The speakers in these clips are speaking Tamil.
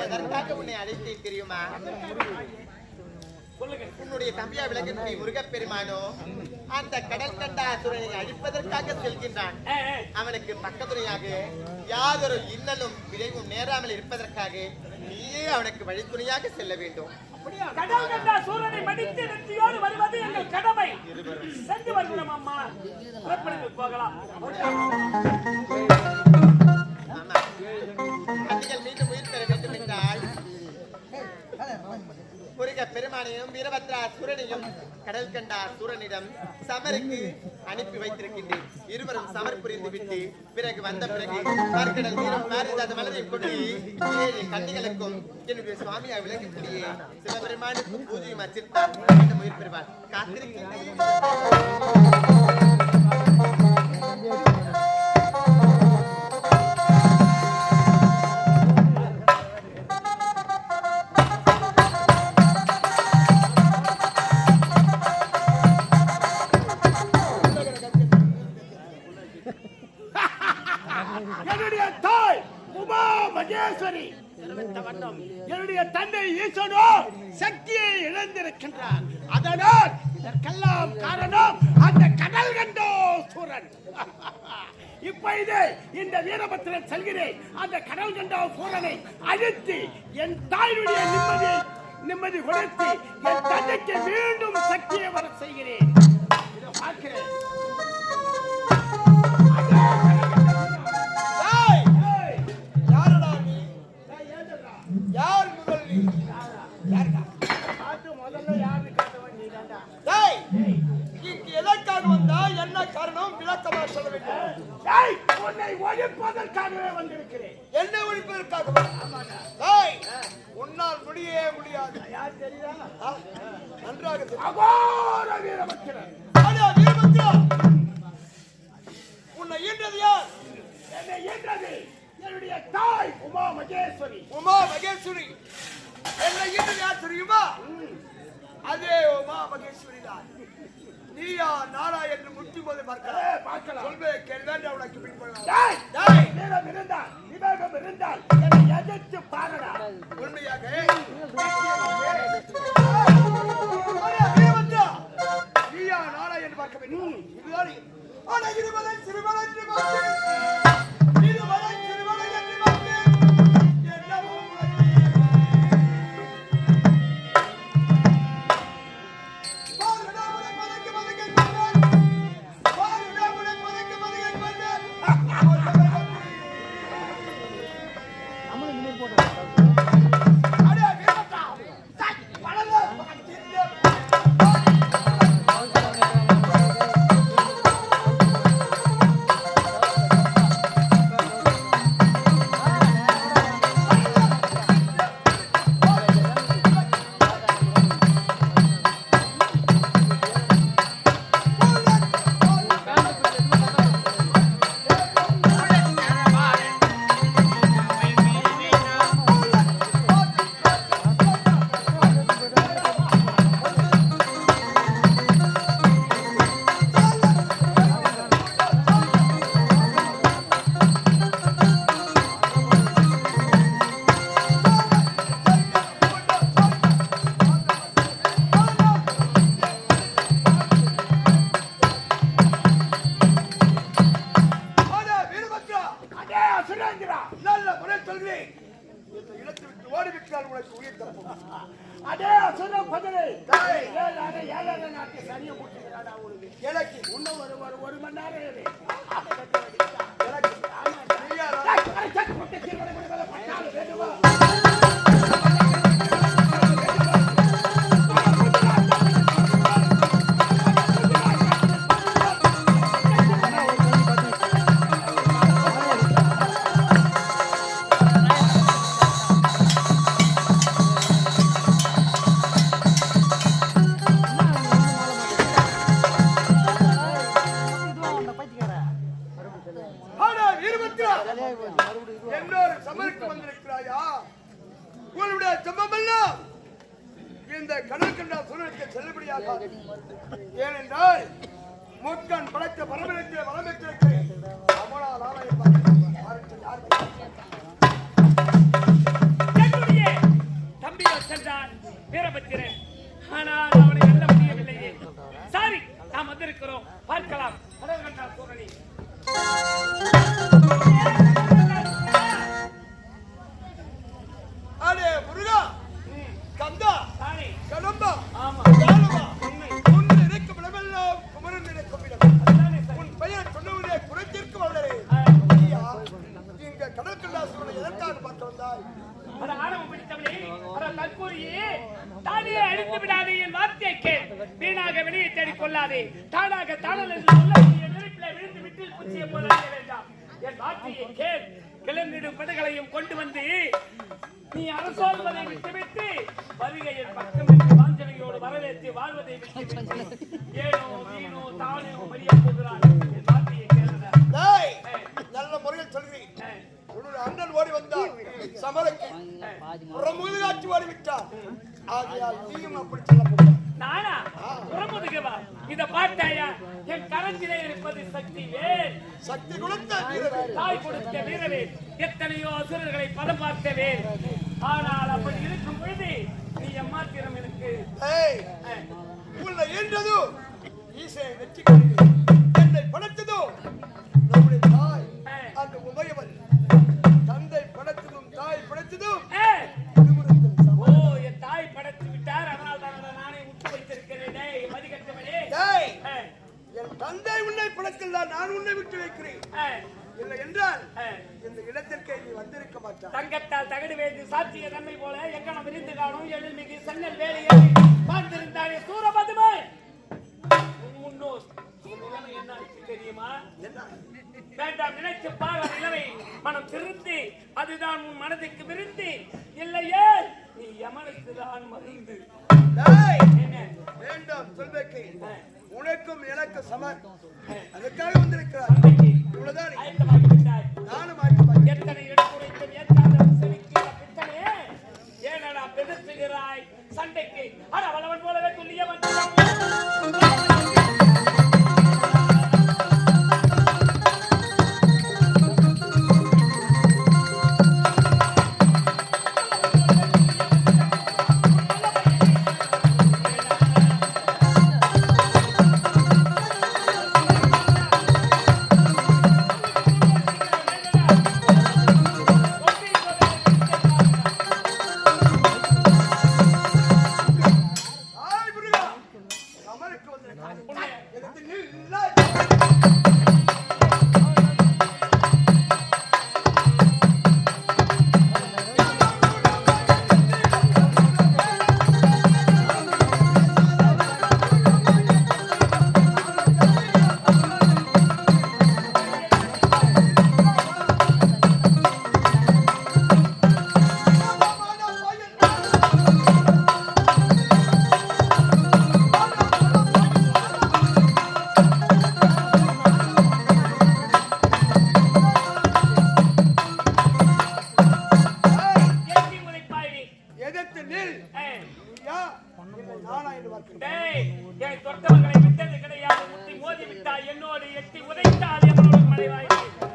எதற்காக உன்னை அழைத்தேன் தெரியுமா? உன்னுடைய தம்பியா விளங்கக்கூடிய முருகப்பெருமானோ அந்த கடல் கண்ட அசுரனை அழிப்பதற்காக செல்கின்றான். அவனுக்கு பக்கத்துணையாக யாதொரு இன்னலும் விளைவும் நேராமல் இருப்பதற்காக நீயே அவனுக்கு வழித்துணையாக செல்ல வேண்டும். கடல் கண்ட சூரனை மடித்து நெற்றியோடு வருவது எங்கள் கடமை. சென்று வருகிறோம் அம்மா. போகலாம். கண்ணிகள் மீண்டும் உயிர் பெற வேண்டும் என்றால் முருக பெருமானையும் வீரபத்ரா சூரனையும் கடல் கண்டா சூரனிடம் சமருக்கு அனுப்பி வைத்திருக்கின்றேன். இருவரும் சமர் புரிந்து விட்டு பிறகு வந்த பிறகு பார்க்கடல் நீரும் பாரிஜாத மலரை கொண்டு 7 கண்ணிகளுக்கும் என்னுடைய சுவாமியா விளங்கக்கூடிய சிவபெருமானுக்கு பூஜையும் அர்ச்சித்தார். மீண்டும் உயிர் பெறுவார். காத்திருக்கின்றேன். என்னுடைய தாய் உமா மகேஸ்வரி, என்னுடைய தந்தை ஈசனோ சக்தியை இழந்திருக்கின்றார். அதனால் இதற்கெல்லாம் காரணம் அந்த கடல் கண்டோ சூரன். இப்பொழுது இந்த வீரபத்திரன் செல்கிறேன். அந்த கடல் கண்டோ சூரனை அழித்து என் தாயுடைய நிம்மதி கொடுத்து என் தந்தைக்கு மீண்டும் சக்தியை வர செய்கிறேன். இதை பார்க்கிறேன். யார் முதல் நீ? முதல்ல யாரு கேட்டவன் நீ தான்டா. எதற்காக வந்தா என்ன காரணம் விளக்கமா சொல்ல வேண்டும். உன்னை ஒழிப்பதற்காகவே வந்திருக்கிறேன். என்ன ஒழிப்பதற்காக? உன்னால் முடியே முடியாது. யார் தெரியுதா? நன்றாக அகோர வீரபத்திரன். உன்னை ஈன்றது யார்? என்னை ஈன்றது என்னுடைய தாய் உமா மகேஸ்வரி. உமா மகேஸ்வரி என்னை ஈன்றது யார் தெரியுமா? அதே உமா மகேஸ்வரி தான். நீயா நாரா என்று முட்டி போது பார்க்கலாம். சொல்வே கேள்வி உனக்கு விவேகம் இருந்தால் என்னை எதிர்த்து பாருடா. உண்மையாக நீயா நாரா என்று பார்க்க வேண்டும். இதுதான் ஆனா இருவரை சிறுவரை என்று பார்த்து அதே அசுர பதிலை நாட்டு சரியை போட்டுக்கிறாடா. எனக்கு இன்னும் ஒரு மணி நேரம் என்னோட சமருக்கு வந்திருக்கிறாயா? உங்களுடைய ஜெபமெல்லாம் இந்த கடல் கண்டா சூரனுக்கு செல்லுபடியாக. ஏனென்றால் முக்கன் படைத்த பரமனத்தை வளமைத்திருக்கிறேன். அமலா நாராயண கொள்ளாதே. தானாக தானல் என்று சொல்லக்கூடிய நெருப்பிலே விழுந்து விட்டில் பூச்சியை போல அடைய வேண்டாம். என் வார்த்தையை கேள். கிளம்பிடும் படைகளையும் கொண்டு வந்து நீ அரசோல்வதை விட்டுவிட்டு வருகையில் பக்கம் என்று வாஞ்சனையோடு வரவேற்று வாழ்வதை விட்டுவிட்டு ஏனோ வீணோ தானோ மறிய போகிறார். என் வார்த்தையை கேளுங்க. நல்ல முறையில் சொல்கிறேன். உன்னுடைய அண்ணன் ஓடி வந்தார் சமரக்கு புறமுதுகாட்சி ஓடி விட்டார். ஆகையால் நீயும் அப்படி சொல்ல போகிறார். நானா புறமுதுகவா? இத பார்த்தாயா? என் கரத்திலே இருப்பது சக்தி வேல். சக்தி கொடுத்த வீரவேல், தாய் கொடுத்த வீரவேல். எத்தனையோ அசுரர்களை பதம் பார்த்த வேல். ஆனால் அப்படி இருக்கும் பொழுது நீ எம்மாத்திரம் எனக்கு உன்னை ஈன்றதும் ஈசை வெற்றி கொண்டு என்னை படைத்ததும் நம்முடைய தாய் அந்த உமையவன். தந்தை படைத்ததும் தாய் படைத்ததும் ஓ, என் தாய் படைத்து விட்டார். அதனால் தான் நானே விட்டு வைத்திருக்கிறேனே மதிக்கட்டவனே. என் தந்தை உன்னை படைத்தல்ல, நான் உன்னை விட்டு வைக்கிறேன். இல்லை என்றால் இந்த இடத்திற்கு நீ வந்திருக்க மாட்டாய். தங்கத்தால் தகடு வேண்டு சாட்சிய நன்மை போல எங்கனம் விரிந்து காணும் எழில்மிகு சன்னல் வேலையை பார்த்திருந்தாலே சூரபதுமை முன்னோர் என்ன தெரியுமா? வேண்டாம் நினைத்து பார நிலவை மனம் திருந்தி அதுதான் உன் மனதுக்கு விருந்து. இல்லையே நீ யமனுக்கு தான் மருந்து. வேண்டாம் சொல்வேக்கை, உனக்கும் எனக்கு சமன். அதுக்காக வந்திருக்கிறார். நானும் எத்தனை எடுத்துரைத்தும் ஏற்காத செலுத்திய பித்தனே ஏனடா பெருத்துகிறாய் சண்டைக்கு? அட வளவன் போலவே துல்லிய தொட்டவர்களை விட்டது கிடையாது. முத்தி மோதி விட்டால் என்னோடு எட்டி உதைத்தால் எவனோடு மறைவாயிற்று.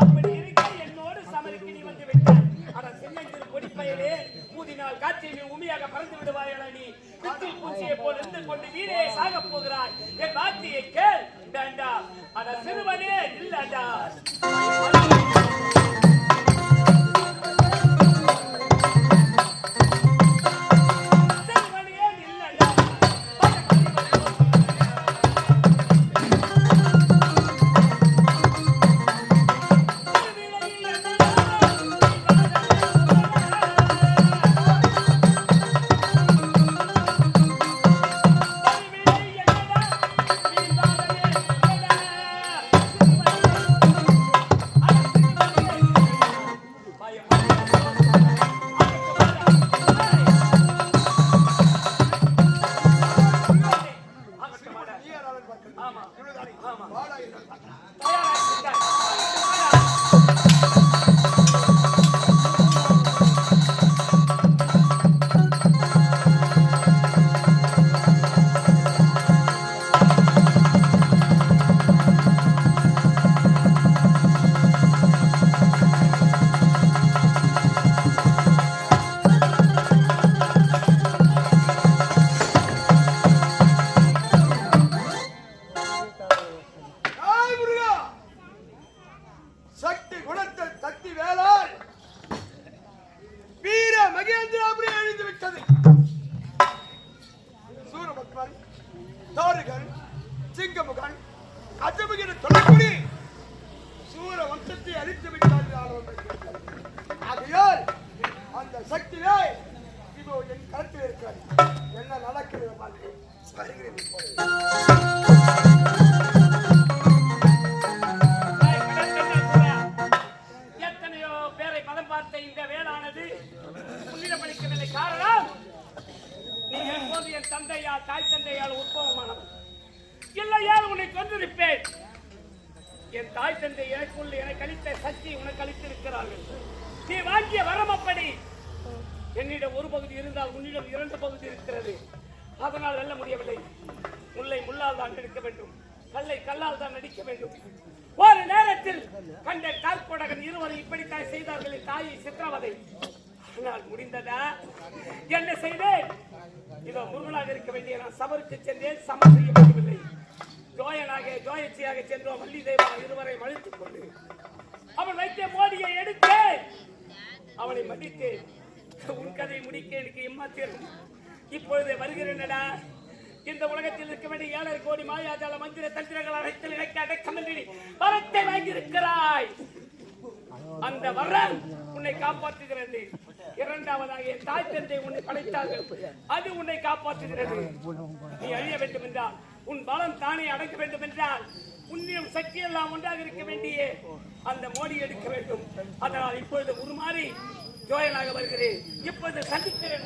அப்படி இருக்க என்னோடு சமருக்கு நீ வந்து விட்டாய். அட சின்னஞ்சிறு பொடிப்பயலே, ஊதினால் காற்றில் நீ உமியாக பறந்து விடுவாயல. நீ பித்தில் பூச்சியை போல் இருந்து கொண்டு வீரே சாக போகிறாய். என் வார்த்தையை கேள். வேண்டாம் அட சிறுவனே இல்லடா. எத்தனையோ பேரை பதம் பார்த்த இந்த வேளானது முன்னிடம் அளிக்கவில்லை. காரணம் நீ எப்போது என் தந்தையால் தாய் தந்தையால் உற்பவமானவன் இல்லையால் உன்னை கொண்டிருப்பேன். என் தாய் தந்தை எனக்குள்ள எனக்கு அளித்த சக்தி உனக்கு அளித்திருக்கிறார்கள். நீ வாங்கிய வரம் அப்படி. என்னிடம் ஒரு பகுதி இருந்தால் உன்னிடம் 2 பகுதி இருக்கிறது. அதனால் வெல்ல முடியவில்லை. முல்லை முள்ளால் தான் எடுக்க வேண்டும், கல்லை கல்லால் தான் அடிக்க வேண்டும். ஒரு நேரத்தில் கண்ட கால்கொடகன் இருவரும் இப்படித்தான் செய்தார்கள். தாயை சித்திரவதை. ஆனால் முடிந்ததா? என்ன செய்தேன்? இதோ முருகனாக இருக்க வேண்டிய நான் சபருக்கு சென்றேன். சமர் செய்ய முடியவில்லை. ஜோயனாக ஜோயச்சியாக சென்றோம். வள்ளி தெய்வம் இருவரை மழித்துக் கொண்டு அவன் வைத்த மோடியை எடுத்தேன். அவனை மதித்தேன். உன் கதை முடிக்க எனக்கு எம்மாத்திரம். இப்பொழுது வருகிறேனடா. இந்த உலகத்தில் இருக்க வேண்டிய 7 கோடி மாயாஜால மந்திர தந்திரங்கள் அனைத்தில் எனக்கு அடக்கமின்றி வரத்தை வாங்கியிருக்கிறாய். அந்த வரம் உன்னை காப்பாற்றுகிறது. இரண்டாவதாக என் தாய் தந்தை உன்னை படைத்தார்கள். அது உன்னை காப்பாற்றுகிறது. நீ அழிய வேண்டும் என்றால், உன் பலம் தானே அடக்க வேண்டும் என்றால், உன்னிடம் சக்தி எல்லாம் ஒன்றாக இருக்க வேண்டிய அந்த மோடி எடுக்க வேண்டும். அதனால் இப்பொழுது உருமாறி ஜோயனாக வருகிறேன். இப்பொழுது சந்திக்கிறேன்.